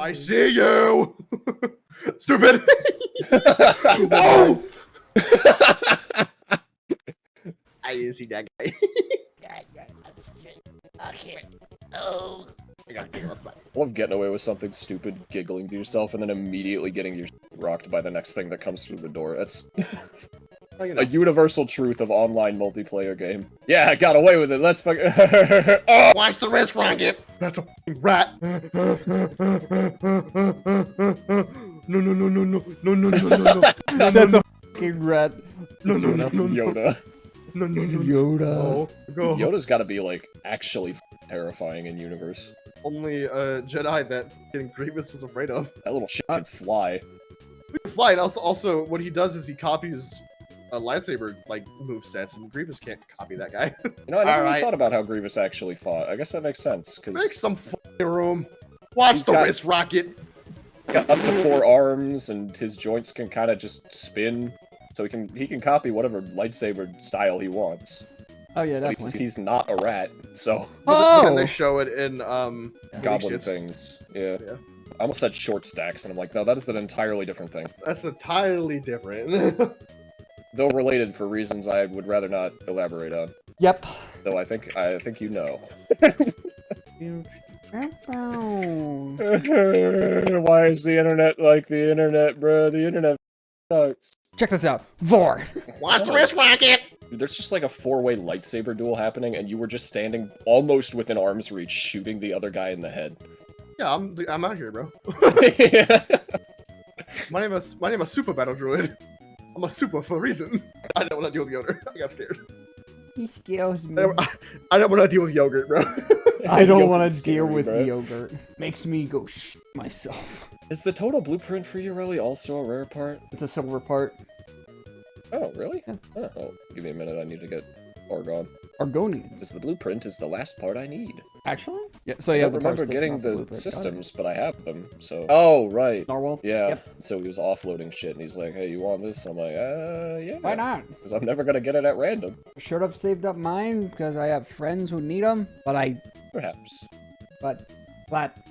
I see you! Stupid! No! I didn't see that guy. Okay. Oh. I got to I love getting away with something stupid, giggling to yourself, and then immediately getting your rocked by the next thing that comes through the door. That's a universal truth of online multiplayer game. Yeah, I got away with it. Let's fucking. Oh! Watch the wrist rocket! That's a fucking rat! No, no, no, no, no, no, no, no, no, no. That's a fucking rat. No, no, no, no, Yoda. no, no, no, Yoda. Go. Yoda's gotta be, like, actually terrifying in universe. Only Jedi that fucking Grievous was afraid of. That little shit can fly. He can fly, and also what he does is he copies lightsaber like movesets, and Grievous can't copy that guy. You know, I never really Alright. thought about how Grievous actually fought. I guess that makes sense, because Make some fucking room. Watch the wrist rocket. he's got up to 4 arms, and his joints can kind of just spin, so he can copy whatever lightsaber style he wants. Oh yeah, But definitely. he's not a rat, so But then they show it in goblin shits. things. Yeah. Yeah. I almost said short stacks, and I'm like, no, that is an entirely different thing. That's entirely different. Though related for reasons I would rather not elaborate on. Yep. Though I think you know. Why is the internet like the internet, bro? The internet sucks. Check this out. Vor. Watch the wrist rocket. Dude, there's just like a 4-way lightsaber duel happening, and you were just standing almost within arm's reach, shooting the other guy in the head. Yeah, I'm out here, bro. Yeah. My name is Super Battle Druid. I'm a super for a reason. I don't want to deal with yogurt. I got scared. He scares me. I don't want to deal with yogurt, bro. I don't want Yogurt's to deal scary, with bro. yogurt. Makes me go myself. Is the total blueprint for yareli also a rare part? It's a silver part. Oh, really? Yeah. Oh, give me a minute, I need to get Argon. Argonians. Because the blueprint is the last part I need. Actually? Yeah, so I yeah, don't the remember parts getting that's not the blueprint. Got it. systems, but I have them, so... Oh, right. Narwhal? Yeah, Yep. so he was offloading shit, and he's like, hey, you want this? I'm like, yeah. Why not? Because I'm never gonna get it at random. Should have saved up mine because I have friends who need them, but Perhaps.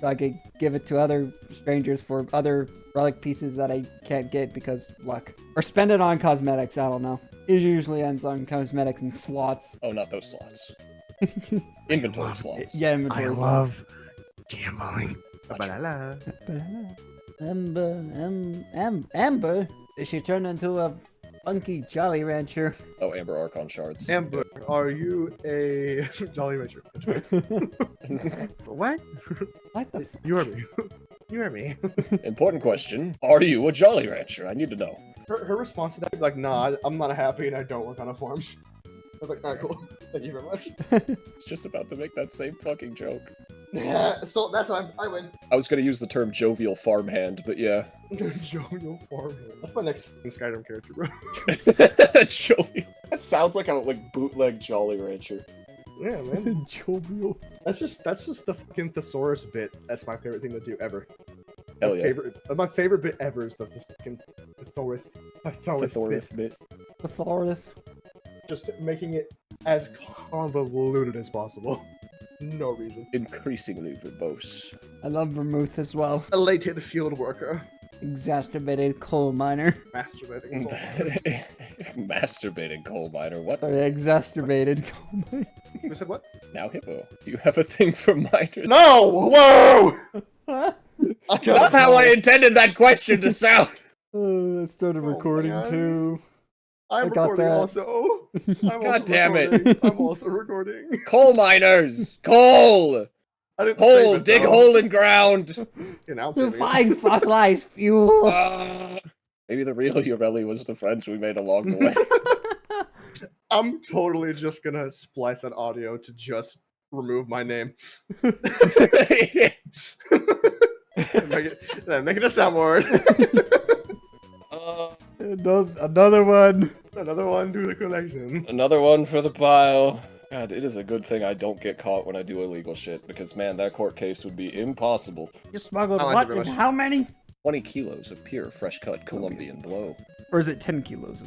I could give it to other strangers for other relic pieces that I can't get because luck. Or spend it on cosmetics, I don't know. It usually ends on cosmetics and slots. Oh, not those slots. Inventory slots. Yeah, inventory slots. love gambling. Amber? She turned into a funky Jolly Rancher. Oh, Amber Archon shards. Amber, are you a Jolly Rancher? What? What the You heard me. You heard me. Important question. Are you a Jolly Rancher? I need to know. Her response to that was like, nah, I'm not happy and I don't work on a farm. I was like, alright, cool. Thank you very much. It's just about to make that same fucking joke. Yeah, so that's why I win. I was gonna use the term jovial farmhand, but yeah. Jovial farm. That's my next fucking Skyrim character, bro. Jovial. That sounds like a bootleg Jolly Rancher. Yeah, man. Jovial. That's just the fucking thesaurus bit. That's my favorite thing to do ever. Hell yeah. My favorite bit ever is the fucking thesaurus bit. The Thorith. Just making it as convoluted as possible. No reason. Increasingly verbose. I love vermouth as well. Elated field worker. Exacerbated coal miner. Masturbating. Masturbating coal miner. What? Sorry, exacerbated coal miner. You said what? Now Hippo. Do you have a thing for miners? No! Whoa! Not how I intended that question to sound! Oh, I started Oh, recording man. too. I'm I got recording that. also. I'm God also damn it. recording. I'm also recording. Coal miners! Coal! I didn't Hole! save it, Dig though. hole in ground! Announce To it. find fossilized fuel. Maybe the real Yareli was the friends we made along the way. I'm totally just gonna splice that audio to just remove my name. Make it a soundboard. Another one. Another one to the collection. Another one for the pile. God, it is a good thing I don't get caught when I do illegal shit, because man, that court case would be impossible. You smuggled I like it what very and much. how many? 20 kilos of pure, fresh-cut Colombian blow. Or is it 10 kilos?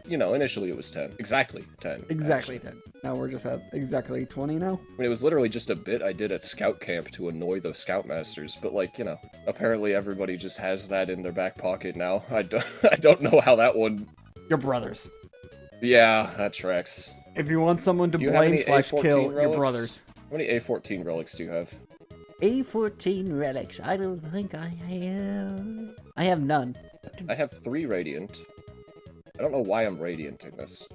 You know, initially it was 10. Exactly 10. Exactly actually. 10. Now we're just at exactly 20 now. I mean, it was literally just a bit I did at scout camp to annoy the scoutmasters, but like, you know, apparently everybody just has that in their back pocket now. I don't know how that one... Your brothers. Yeah, that tracks. If you want someone to Do you have blame any slash A14 kill, your relics? brothers. How many A14 relics do you have? A14 relics. I don't think I have. I have none. I have 3 radiant. I don't know why I'm radianting this.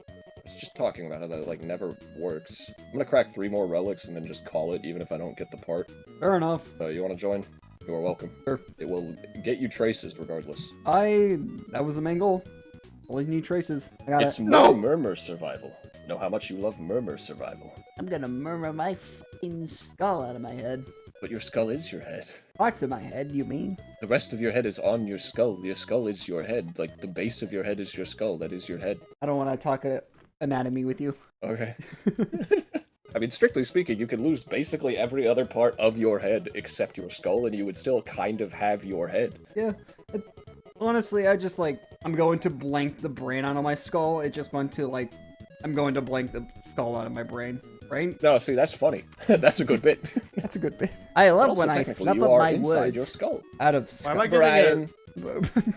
I was just talking about it, that it, like, never works. I'm gonna crack 3 more relics and then just call it, even if I don't get the part. Fair enough. You wanna join? You are welcome. Sure. It will get you traces regardless. That was the main goal. Always need traces. I got It's it. more murmur survival. Know how much you love murmur survival. I'm gonna murmur my fucking skull out of my head. But your skull is your head. Parts of my head, you mean? The rest of your head is on your skull. Your skull is your head. Like, the base of your head is your skull. That is your head. I don't want to talk anatomy with you. Okay. I mean, strictly speaking, you could lose basically every other part of your head except your skull, and you would still kind of have your head. Yeah. Honestly, I'm going to blank the brain out of my skull. It just went to, I'm going to blank the skull out of my brain. Right? No, see, that's funny. That's a good bit. That's a good bit. I love Also, when I technically, flip you up are my inside your woods skull. out of Why am I Brian.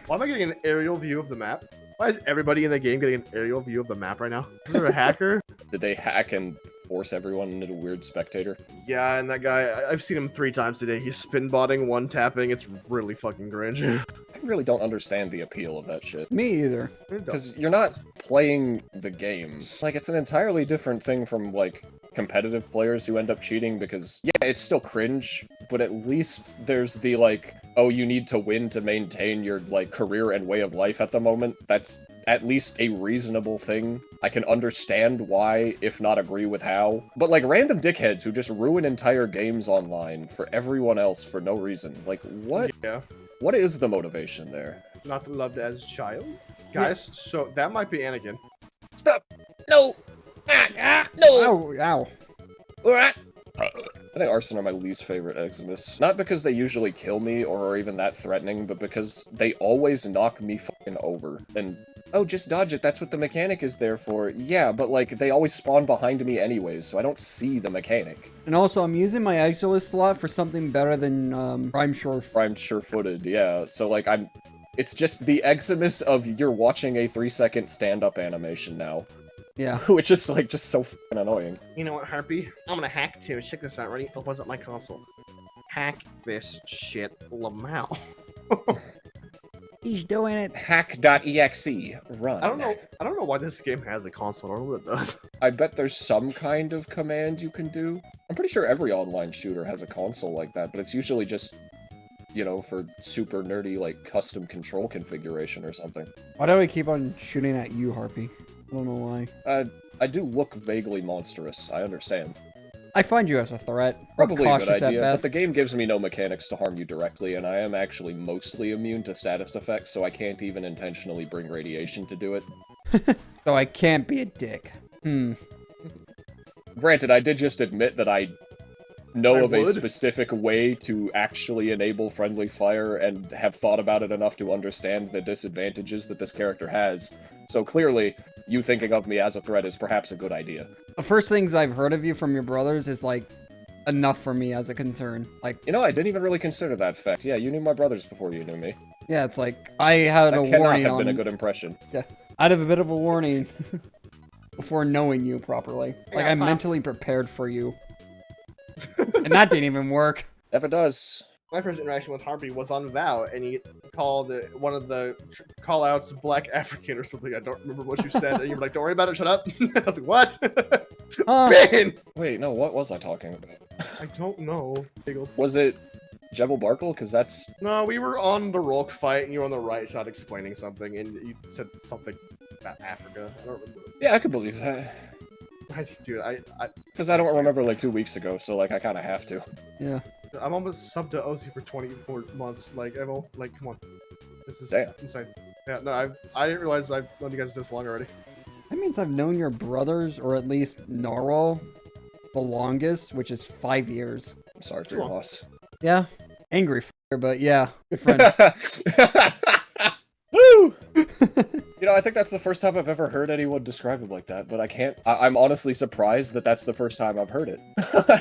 why am I getting an aerial view of the map? Why is everybody in the game getting an aerial view of the map right now? Is there a hacker? Did they hack and force everyone into a weird spectator? Yeah, and that guy, I've seen him 3 times today. He's spin botting, one tapping. It's really fucking cringe. I really don't understand the appeal of that shit. Me either. Because you're not playing the game. Like, it's an entirely different thing from, like, competitive players who end up cheating because, yeah, it's still cringe, but at least there's the, like, oh, you need to win to maintain your, like, career and way of life at the moment. That's at least a reasonable thing. I can understand why, if not agree with how. But, like, random dickheads who just ruin entire games online for everyone else for no reason. Like, what? Yeah. What is the motivation there? Not loved as a child? Guys, so that might be Anakin. Stop! No! No! Ow, ow. I think Arson are my least favorite Eximus. Not because they usually kill me or are even that threatening, but because they always knock me fucking over. And, oh, just dodge it, that's what the mechanic is there for. Yeah, but, like, they always spawn behind me anyways, so I don't see the mechanic. And also, I'm using my Exilus slot for something better than Prime Shore. Prime sure-footed, yeah. So, like, it's just the Eximus of you're watching a 3-second stand-up animation now. Yeah. Which is, like, just so fucking annoying. You know what, Harpy? I'm gonna hack too. Check this out. Ready? Opens up my console. Hack this shit, Lamau. He's doing it. Hack.exe. Run. I don't know why this game has a console. I don't know what it does. I bet there's some kind of command you can do. I'm pretty sure every online shooter has a console like that, but it's usually just, you know, for super nerdy, like, custom control configuration or something. Why do we keep on shooting at you, Harpy? I don't know why. I do look vaguely monstrous, I understand. I find you as a threat. Probably a good Cautious at idea, but best. the game gives me no mechanics to harm you directly, and I am actually mostly immune to status effects, so I can't even intentionally bring radiation to do it. So I can't be a dick. Granted, I did just admit that I know I of a would. specific way to actually enable friendly fire and have thought about it enough to understand the disadvantages that this character has. So clearly, you thinking of me as a threat is perhaps a good idea. The first things I've heard of you from your brothers is, like, enough for me as a concern. Like, You know, I didn't even really consider that fact. Yeah, you knew my brothers before you knew me. yeah, it's like, I had That a cannot warning have on... been a good impression. Yeah, I'd have a bit of a warning before knowing you properly. Like, I'm mentally prepared for you. And that didn't even work. Never does. My first interaction with Harpy was on VOW, and he called one of the call-outs Black African or something. I don't remember what you said, and you were like, "Don't worry about it, shut up." I was like, "What?" Man! Wait, no, what was I talking about? I don't know. Giggle. Was it Jebel Barkle? Because that's... No, we were on the Rolk fight, and you were on the right side explaining something, and you said something about Africa. I don't remember. Yeah, I could believe that. Dude, Because I don't remember, like, 2 weeks ago, so, like, I kind of have to. Yeah. I'm almost subbed to OC for 24 months. Like, come on. This is Damn. insane. Yeah, no, I didn't realize I've known you guys this long already. That means I've known your brothers, or at least Narwhal, the longest, which is 5 years. I'm sorry for your Cool. loss. Yeah. Angry f***er, but yeah. Good friend. Woo! You know, I think that's the first time I've ever heard anyone describe him like that, but I can't. I'm honestly surprised that that's the first time I've heard it.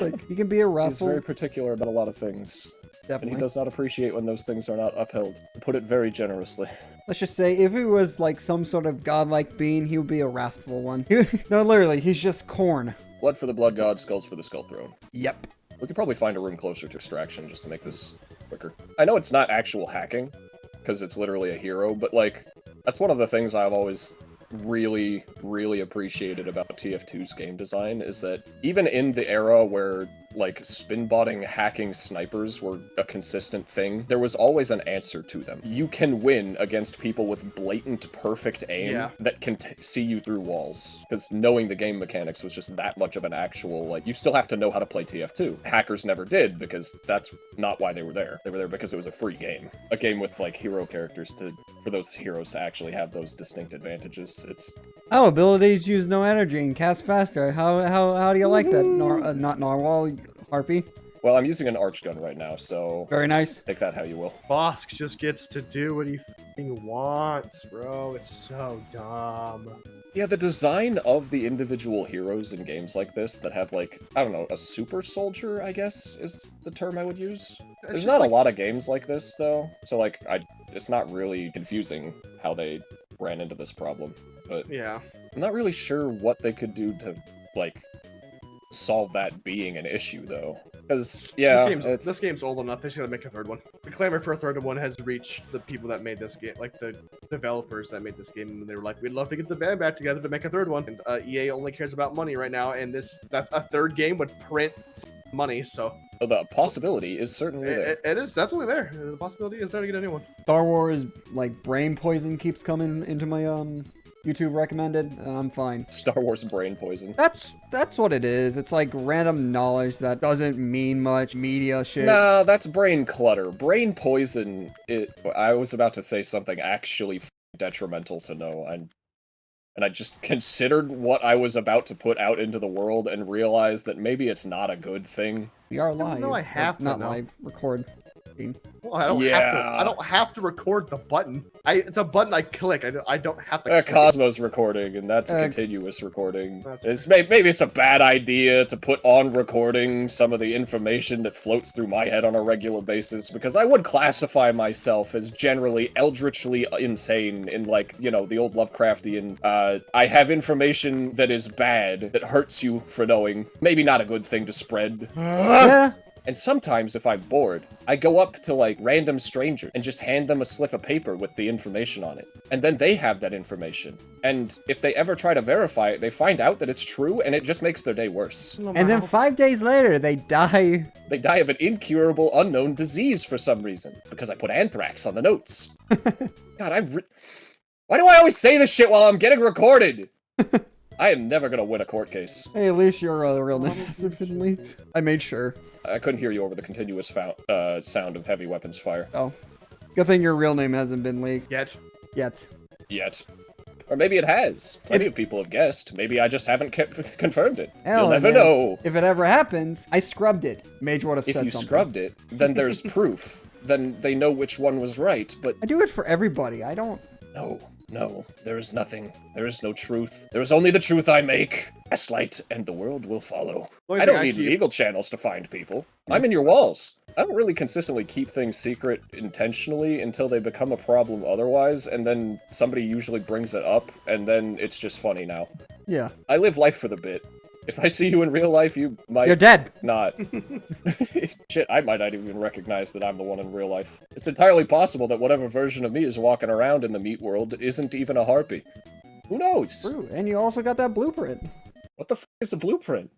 Like, he can be a He's ruffle. very particular about a lot of things. And Definitely. he does not appreciate when those things are not upheld. To put it very generously. Let's just say, if he was like some sort of godlike being, he would be a wrathful one. No, literally, he's just corn. Blood for the blood god, skulls for the skull throne. Yep. We could probably find a room closer to extraction just to make this quicker. I know it's not actual hacking, because it's literally a hero, but like, that's one of the things I've always really, really appreciated about TF2's game design, is that even in the era where, like, spin-botting hacking snipers were a consistent thing, there was always an answer to them. You can win against people with blatant, perfect aim that can see you through walls, because knowing the game mechanics was just that much of an actual, like, you still have to know how to play TF2. Hackers never did, because that's not why they were there. They were there because it was a free game. A game with, like, hero characters for those heroes to actually have those distinct advantages. It's... Oh, abilities use no energy and cast faster. How do you like that? Not Narwhal, Harpy. Well, I'm using an arch gun right now, so... Very nice. Take that how you will. Bosk just gets to do what he f***ing wants, bro. It's so dumb. Yeah, the design of the individual heroes in games like this that have, like, I don't know, a super soldier, I guess, is the term I would use. There's not a lot of games like this, though, so, like, it's not really confusing how they ran into this problem, but yeah, I'm not really sure what they could do to, like, solve that being an issue, though. Because, yeah, this game's old enough, they should gotta make a third one. The clamor for a third one has reached the people that made this game, like the developers that made this game, and they were like, we'd love to get the band back together to make a third one. And EA only cares about money right now, and a third game would print money, so... So the possibility is certainly there. It is definitely there. The possibility is there to get a new one. Star Wars, like, brain poison keeps coming into my, YouTube recommended, and I'm fine. Star Wars brain poison. That's what it is. It's like random knowledge that doesn't mean much, media shit. Nah, that's brain clutter. Brain poison, I was about to say something actually detrimental to know, and I just considered what I was about to put out into the world and realized that maybe it's not a good thing. We are live. No, I have to not know. live. Record. Well, I don't have to record the button. It's a button I click. I don't have to. Cosmos recording, and that's a continuous recording. Maybe it's a bad idea to put on recording some of the information that floats through my head on a regular basis, because I would classify myself as generally eldritchly insane in, like, you know, the old Lovecraftian, I have information that is bad, that hurts you for knowing. Maybe not a good thing to spread. Yeah. And sometimes, if I'm bored, I go up to, like, random strangers and just hand them a slip of paper with the information on it. And then they have that information. And if they ever try to verify it, they find out that it's true, and it just makes their day worse. And then 5 days later, they die. They die of an incurable, unknown disease for some reason, because I put anthrax on the notes. God, why do I always say this shit while I'm getting recorded? I am never gonna win a court case. Hey, at least your real name hasn't been leaked. I made sure. I couldn't hear you over the continuous sound of heavy weapons fire. Oh. Good thing your real name hasn't been leaked. Yet. Yet. Or maybe it has. Plenty of people have guessed. Maybe I just haven't confirmed it. Hell, you'll never know. If it ever happens, I scrubbed it. Major would have said something. If you scrubbed it, then there's proof. Then they know which one was right, but... I do it for everybody. I don't... No, there is nothing. There is no truth. There is only the truth I make. Gaslight, and the world will follow. I don't need legal channels to find people. I'm in your walls. I don't really consistently keep things secret intentionally until they become a problem otherwise, and then somebody usually brings it up, and then it's just funny now. Yeah. I live life for the bit. If I see you in real life, you might... You're dead! Not. Shit, I might not even recognize that I'm the one in real life. It's entirely possible that whatever version of me is walking around in the meat world isn't even a harpy. Who knows? True, and you also got that blueprint. What the f*** is a blueprint?